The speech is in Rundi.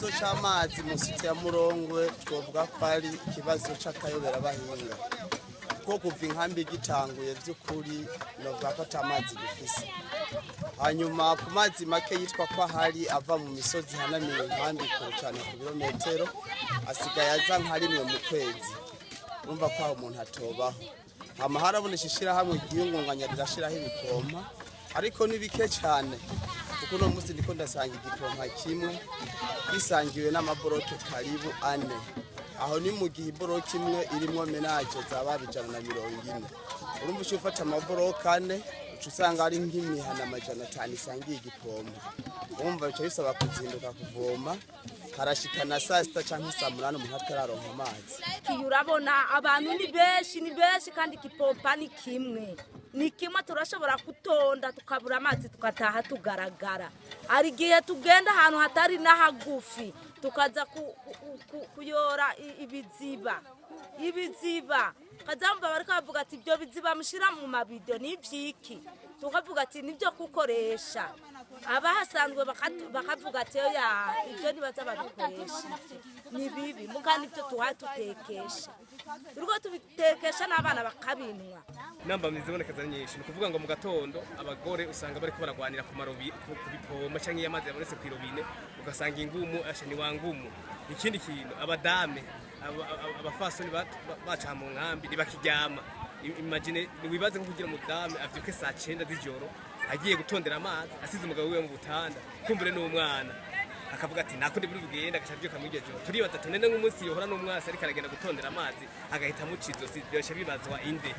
ikibazo c'amazi mu site ya Murongwe twovuga ko ari ikibazo c'akayobera bahinga ko kuva inkambi gitanguye vy'ukuri novuga ko atamazi gifise. Hanyuma ku mazi make yitwa ko hari ava mu misozi hanamiye inkambi kure cane ku birometero asigaye aza nka rimwe mu kwezi. Urumva ko aho umuntu atobaho. Hama harabonesha ishirahamwe ryiyungunganya rirashiraho ibipompa ariko ni bike cane. Kuko uno musi ndiko ndasanga igipompa kimwe gisangiwe n'amaboroke karibu 4. Aho ni mu gihe iboroke imwe irimwo menage zaba 140. Urumva uco ufata amaboroke 4 usanga ari nk'imihana 500 isangiye igipompa. Urumva bico bisaba kuzinduka kuvoma harashikana saa 6 canke saa 8 umuntu atararonka amazi. Urabona abantu ni benshi kandi igipompa ni kimwe. Ni kimwe turashobora kutonda tukabura amazi tukataha tugaragara. Ari gihe tugenda ahantu hatari n'ahagufi tukaza kuyora ibiziba kazamba bariko bavuga ati ibyo biziba mushira mu mabido ni ivyiki tukavuga ati nibyo kukoresha abahasanzwe bakavuga ati ya ibyo nibaza babikoresha ni bibi mugani ibyo tuhatutekesha turiko tubitekesha n'abana bakabinwa. Namba miziboneka nyinshi nukuvuga ngo mu gatondo abagore usanga bariko baragwanira ku marobi ku bipoma canke yamazi yabonetse ku irobine ugasanga ingumu ashani wangumu. Ikindi kintu abadame abafasoni baca mu nkambi nibakiryama imagine wibaze nko kugira umudame avyuke saa 9 z'ijoro agiye gutondera amazi asize umugabo wiwe mu butanda kumbure n'umwana akavuga ati nakundi buri bugenda agacavyuka muri iryo joro turibaza ati nene nk'umunsi yohora n'umwasi ariko aragenda gutondera amazi agahita mucizo si byoshe bibazwa inde.